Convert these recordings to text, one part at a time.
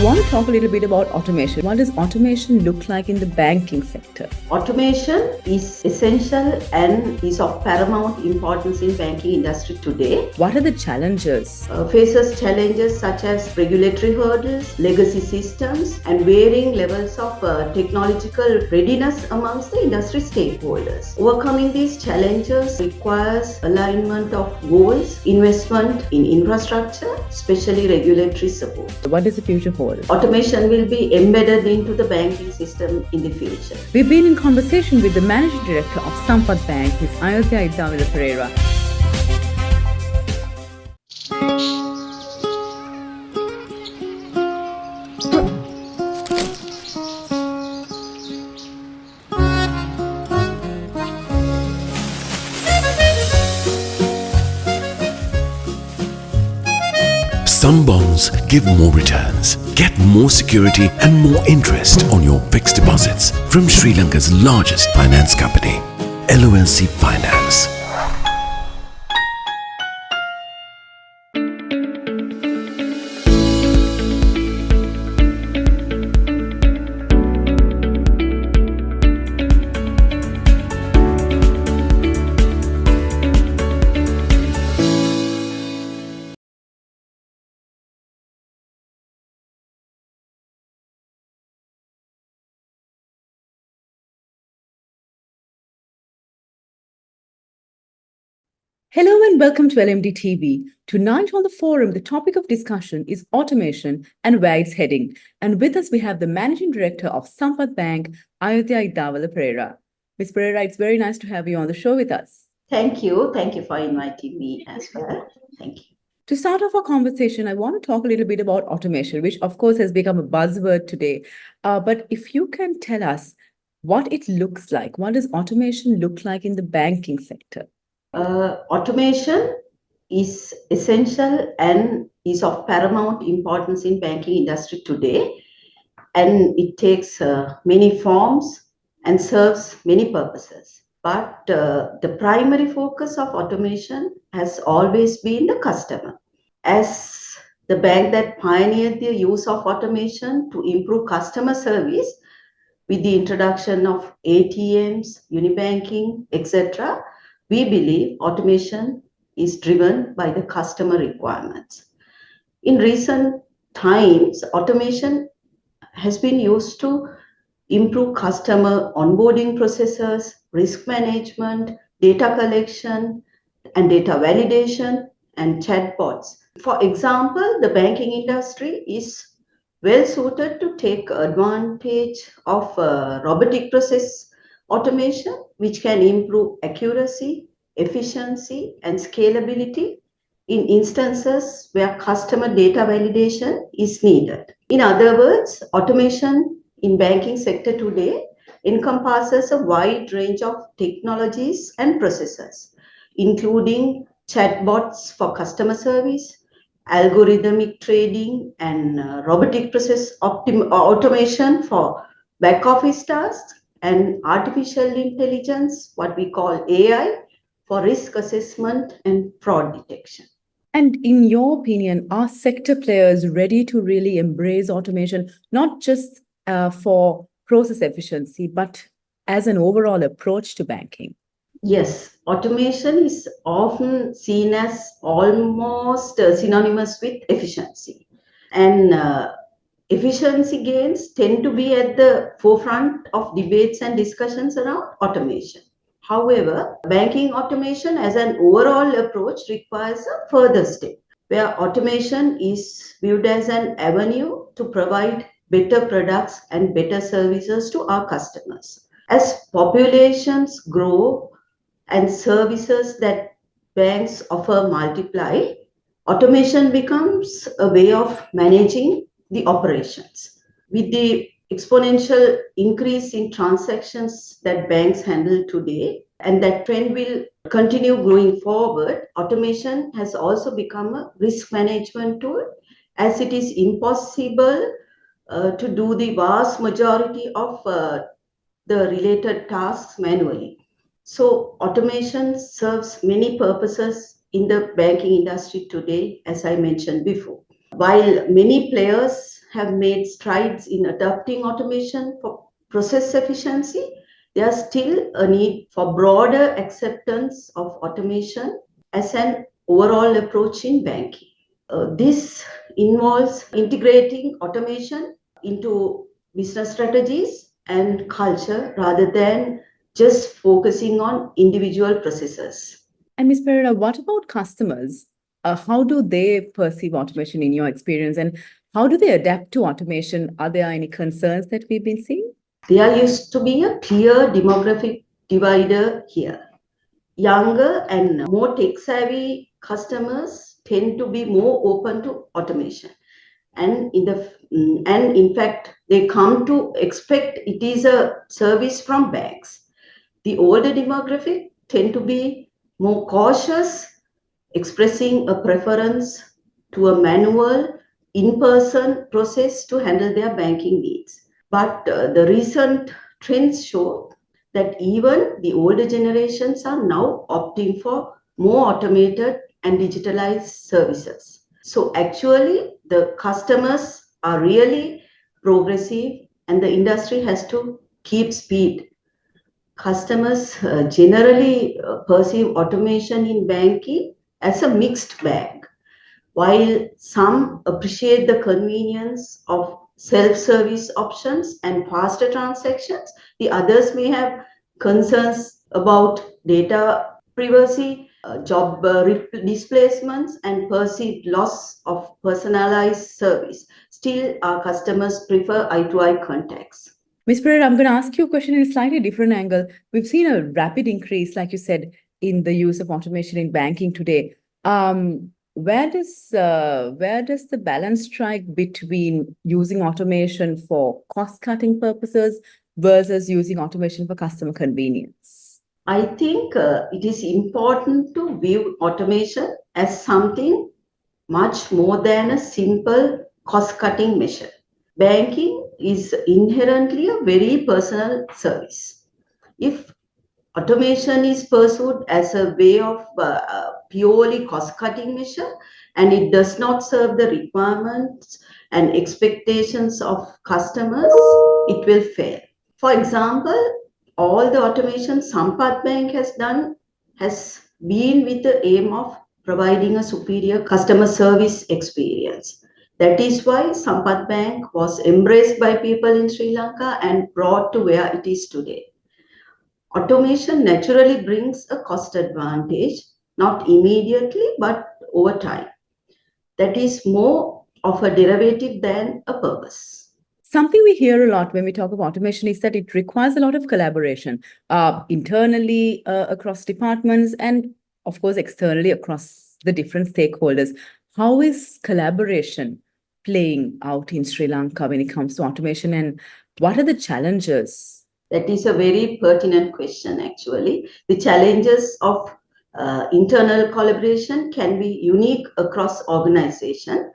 I want to talk a little bit about automation. What does automation look like in the banking sector? Automation is essential and is of paramount importance in banking industry today. What are the challenges? Faces challenges such as regulatory hurdles, legacy systems, and varying levels of technological readiness amongst the industry stakeholders. Overcoming these challenges requires alignment of goals, investment in infrastructure, especially regulatory support. What does the future hold? Automation will be embedded into the banking system in the future. We've been in conversation with the Managing Director of Sampath Bank, Ms. Ayodhya Iddawela Perera. Some bonds give more returns. Get more security and more interest on your fixed deposits from Sri Lanka's largest finance company, LMDtv Finance. Hello and welcome to LMDtv. Tonight on the forum, the topic of discussion is automation and where it's heading. And with us, we have the Managing Director of Sampath Bank, Ayodhya Iddawela Perera. Ms. Perera, it's very nice to have you on the show with us. Thank you. Thank you for inviting me as well. Thank you. To start off our conversation, I want to talk a little bit about automation, which of course has become a buzzword today. But if you can tell us what it looks like, what does automation look like in the banking sector? Automation is essential and is of paramount importance in banking industry today, and it takes many forms and serves many purposes. But the primary focus of automation has always been the customer. As the bank that pioneered the use of automation to improve customer service with the introduction of ATMs, unibanking, etc., we believe automation is driven by the customer requirements. In recent times, automation has been used to improve customer onboarding processes, risk management, data collection, and data validation, and chatbots. For example, the banking industry is well suited to take advantage of robotic process automation, which can improve accuracy, efficiency, and scalability in instances where customer data validation is needed. In other words, automation in banking sector today encompasses a wide range of technologies and processes, including chatbots for customer service, algorithmic trading, and robotic process automation for back office tasks, and artificial intelligence, what we call AI, for risk assessment and fraud detection. And in your opinion, are sector players ready to really embrace automation, not just for process efficiency, but as an overall approach to banking? Yes, automation is often seen as almost synonymous with efficiency. And efficiency gains tend to be at the forefront of debates and discussions around automation. However, banking automation as an overall approach requires a further step, where automation is viewed as an avenue to provide better products and better services to our customers. As populations grow and services that banks offer multiply, automation becomes a way of managing the operations. With the exponential increase in transactions that banks handle today, and that trend will continue going forward, automation has also become a risk management tool, as it is impossible to do the vast majority of the related tasks manually. So automation serves many purposes in the banking industry today, as I mentioned before. While many players have made strides in adopting automation for process efficiency, there's still a need for broader acceptance of automation as an overall approach in banking. This involves integrating automation into business strategies and culture rather than just focusing on individual processes. And Ms. Perera, what about customers? How do they perceive automation in your experience, and how do they adapt to automation? Are there any concerns that we've been seeing? There used to be a clear demographic divider here. Younger and more tech-savvy customers tend to be more open to automation. And in fact, they come to expect it is a service from banks. The older demographic tend to be more cautious, expressing a preference to a manual, in-person process to handle their banking needs. But the recent trends show that even the older generations are now opting for more automated and digitalized services. So actually, the customers are really progressive and the industry has to keep speed. Customers generally perceive automation in banking as a mixed bag. While some appreciate the convenience of self-service options and faster transactions, the others may have concerns about data privacy, job displacements, and perceived loss of personalized service. Still, our customers prefer eye-to-eye contacts. Ms. Perera, I'm going to ask you a question in a slightly different angle. We've seen a rapid increase, like you said, in the use of automation in banking today. Where does the balance strike between using automation for cost-cutting purposes versus using automation for customer convenience? I think it is important to view automation as something much more than a simple cost-cutting measure. Banking is inherently a very personal service. If automation is pursued as a way of purely cost-cutting measure and it does not serve the requirements and expectations of customers, it will fail. For example, all the automation Sampath Bank has done has been with the aim of providing a superior customer service experience. That is why Sampath Bank was embraced by people in Sri Lanka and brought to where it is today. Automation naturally brings a cost advantage, not immediately, but over time. That is more of a derivative than a purpose. Something we hear a lot when we talk of automation is that it requires a lot of collaboration internally across departments and, of course, externally across the different stakeholders. How is collaboration playing out in Sri Lanka when it comes to automation, and what are the challenges? That is a very pertinent question, actually. The challenges of internal collaboration can be unique across organizations,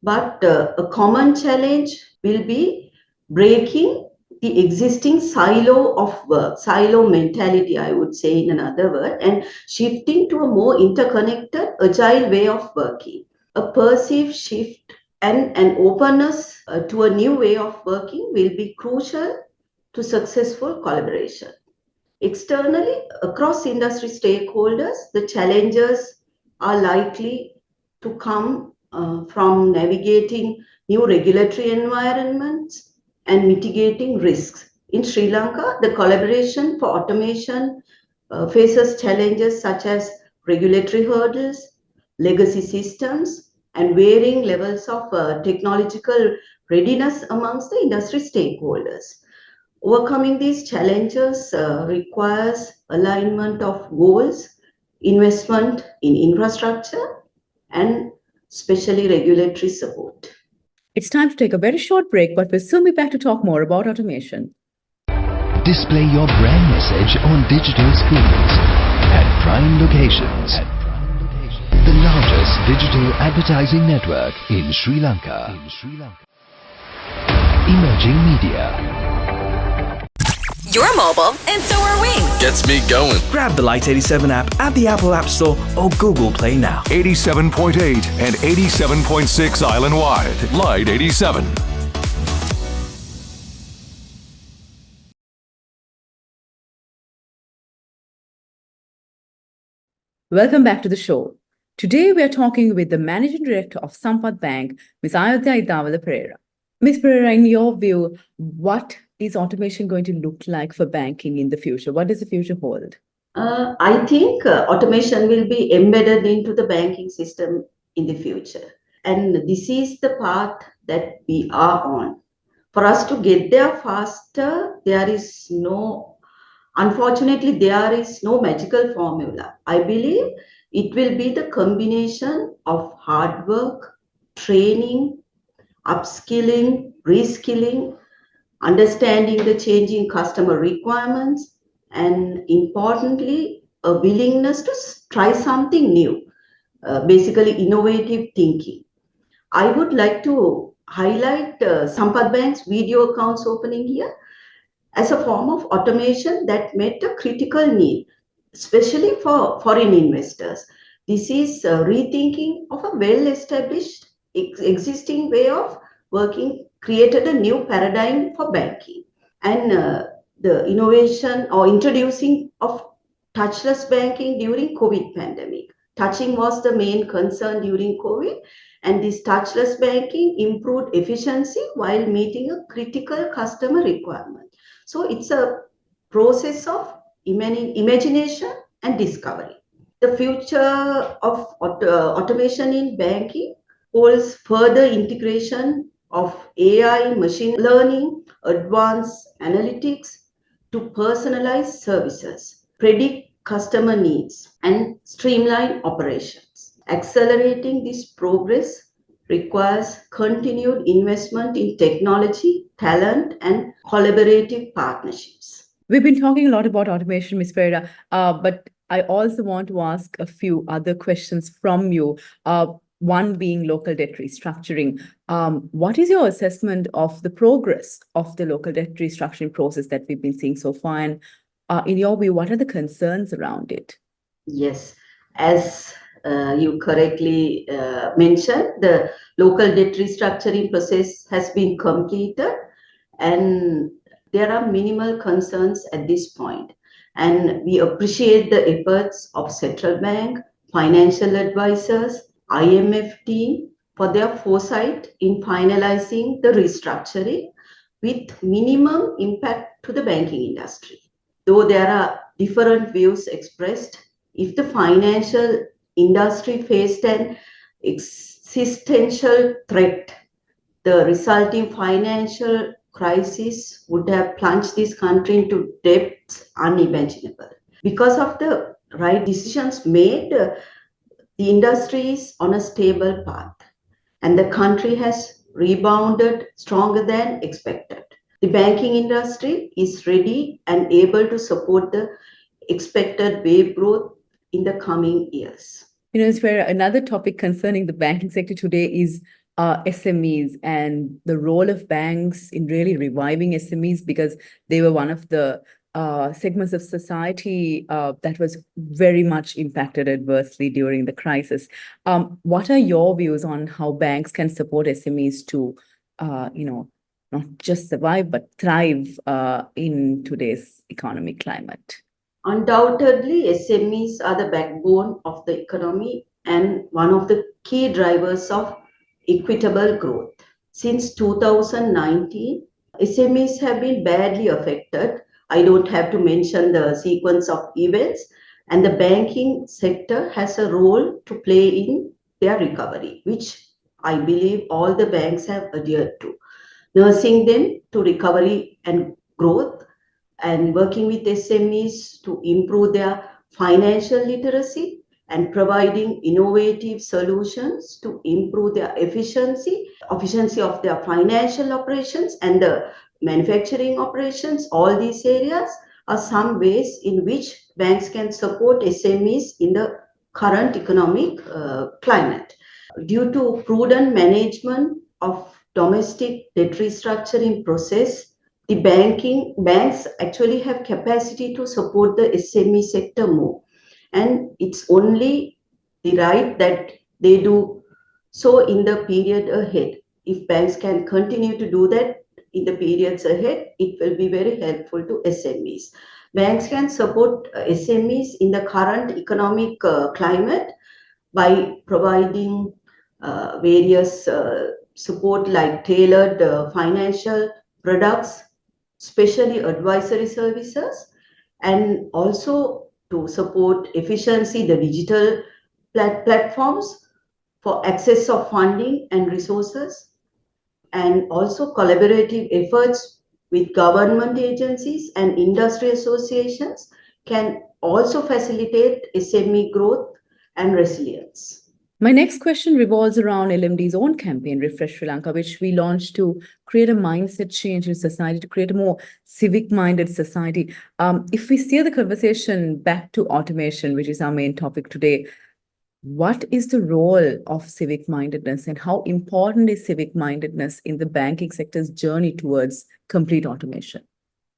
but a common challenge will be breaking the existing silo of work, silo mentality, I would say in another word, and shifting to a more interconnected, agile way of working. A perceived shift and an openness to a new way of working will be crucial to successful collaboration. Externally, across industry stakeholders, the challenges are likely to come from navigating new regulatory environments and mitigating risks. In Sri Lanka, the collaboration for automation faces challenges such as regulatory hurdles, legacy systems, and varying levels of technological readiness amongst the industry stakeholders. Overcoming these challenges requires alignment of goals, investment in infrastructure, and especially regulatory support. It's time to take a very short break, but we'll soon be back to talk more about automation. Display your brand message on digital screens at prime locations. The largest digital advertising network in Sri Lanka. Emerging Media. You're mobile, and so are we. Gets me going. Grab the Light 87 app at the Apple App Store or Google Play now. 87.8 and 87.6 island-wide. Light 87. Welcome back to the show. Today we are talking with the Managing Director of Sampath Bank, Ms. Ayodhya Iddawela Perera. Ms. Perera, in your view, what is automation going to look like for banking in the future? What does the future hold? I think automation will be embedded into the banking system in the future. And this is the path that we are on. For us to get there faster, unfortunately, there is no magical formula. I believe it will be the combination of hard work, training, upskilling, reskilling, understanding the changing customer requirements, and importantly, a willingness to try something new, basically innovative thinking. I would like to highlight Sampath Bank's video accounts opening here as a form of automation that met a critical need, especially for foreign investors. This is rethinking of a well-established existing way of working, created a new paradigm for banking. And the innovation or introducing of touchless banking during COVID pandemic. Touching was the main concern during COVID, and this touchless banking improved efficiency while meeting a critical customer requirement. So it's a process of imagination and discovery. The future of automation in banking holds further integration of AI, machine learning, advanced analytics to personalize services, predict customer needs, and streamline operations. Accelerating this progress requires continued investment in technology, talent, and collaborative partnerships. We've been talking a lot about automation, Ms. Perera, but I also want to ask a few other questions from you. One being local debt restructuring. What is your assessment of the progress of the local debt restructuring process that we've been seeing so far? And in your view, what are the concerns around it? Yes, as you correctly mentioned, the local debt restructuring process has been completed, and there are minimal concerns at this point. And we appreciate the efforts of Central Bank, financial advisors, IMF team for their foresight in finalizing the restructuring with minimum impact to the banking industry. Though there are different views expressed, if the financial industry faced an existential threat, the resulting financial crisis would have plunged this country into depths unimaginable. Because of the right decisions made, the industry is on a stable path, and the country has rebounded stronger than expected. The banking industry is ready and able to support the expected wave growth in the coming years. You know, it's where another topic concerning the banking sector today is SMEs and the role of banks in really reviving SMEs, because they were one of the segments of society that was very much impacted adversely during the crisis. What are your views on how banks can support SMEs to, not just survive, but thrive in today's economic climate? Undoubtedly, SMEs are the backbone of the economy and one of the key drivers of equitable growth. Since 2019, SMEs have been badly affected. I don't have to mention the sequence of events, and the banking sector has a role to play in their recovery, which I believe all the banks have adhered to, nursing them to recovery and growth, and working with SMEs to improve their financial literacy and providing innovative solutions to improve their efficiency of their financial operations and the manufacturing operations. All these areas are some ways in which banks can support SMEs in the current economic climate. Due to prudent management of domestic debt restructuring process, the banks actually have capacity to support the SME sector more. And it's only the right that they do so in the period ahead. If banks can continue to do that in the periods ahead, it will be very helpful to SMEs. Banks can support SMEs in the current economic climate by providing various support like tailored financial products, especially advisory services, and also to support efficiency, the digital platforms for access of funding and resources, and also collaborative efforts with government agencies and industry associations can also facilitate SME growth and resilience. My next question revolves around LMD's own campaign, Refresh Sri Lanka, which we launched to create a mindset change in society, to create a more civic-minded society. If we steer the conversation back to automation, which is our main topic today, what is the role of civic-mindedness and how important is civic-mindedness in the banking sector's journey towards complete automation?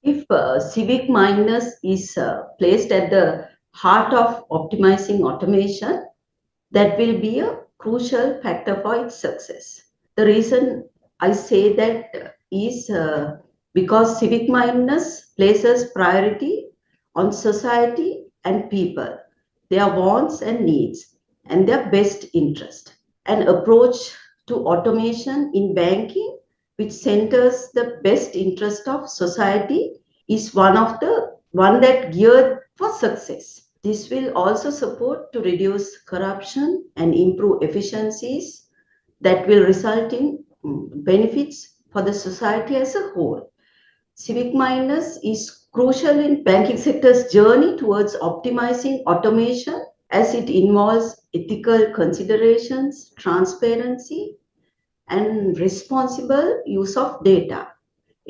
If civic mindedness is placed at the heart of optimizing automation, that will be a crucial factor for its success. The reason I say that is because civic mindedness places priority on society and people, their wants and needs, and their best interest. An approach to automation in banking which centers the best interest of society is one that geared for success. This will also support to reduce corruption and improve efficiencies that will result in benefits for the society as a whole. Civic mindedness is crucial in banking sector's journey towards optimizing automation as it involves ethical considerations, transparency, and responsible use of data.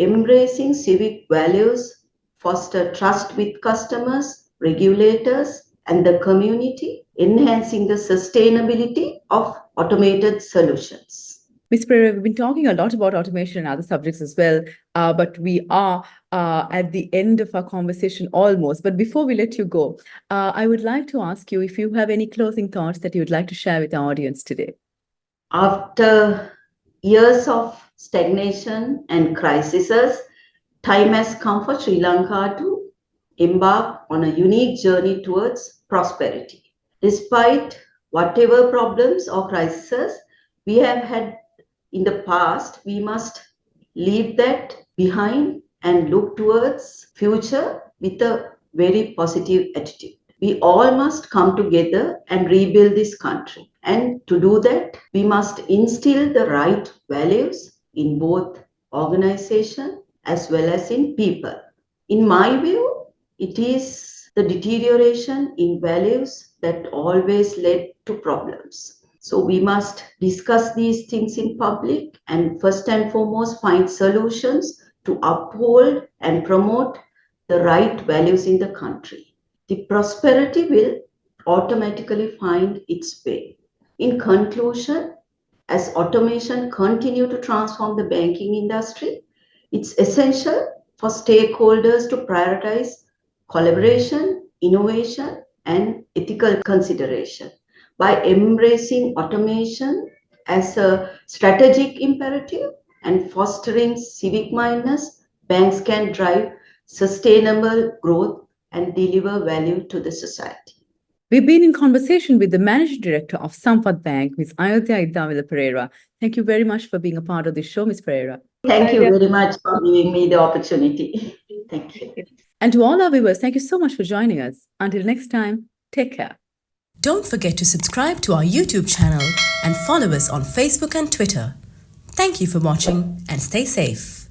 Embracing civic values foster trust with customers, regulators, and the community, enhancing the sustainability of automated solutions. Ms. Perera, we've been talking a lot about automation and other subjects as well, but we are at the end of our conversation almost. But before we let you go, I would like to ask you if you have any closing thoughts that you would like to share with our audience today. After years of stagnation and crises, time has come for Sri Lanka to embark on a unique journey towards prosperity. Despite whatever problems or crises we have had in the past, we must leave that behind and look towards future with a very positive attitude. We all must come together and rebuild this country. And to do that, we must instill the right values in both organization as well as in people. In my view, it is the deterioration in values that always led to problems. So we must discuss these things in public and first and foremost find solutions to uphold and promote the right values in the country. The prosperity will automatically find its way. In conclusion, as automation continues to transform the banking industry, it's essential for stakeholders to prioritize collaboration, innovation, and ethical consideration. By embracing automation as a strategic imperative and fostering civic mindedness, banks can drive sustainable growth and deliver value to the society. We've been in conversation with the Managing Director of Sampath Bank, Ms. Ayodhya Iddawela Perera. Thank you very much for being a part of this show, Ms. Perera. Thank you very much for giving me the opportunity. Thank you. And to all our viewers, thank you so much for joining us. Until next time, take care. Don't forget to subscribe to our YouTube channel and follow us on Facebook and Twitter. Thank you for watching and stay safe.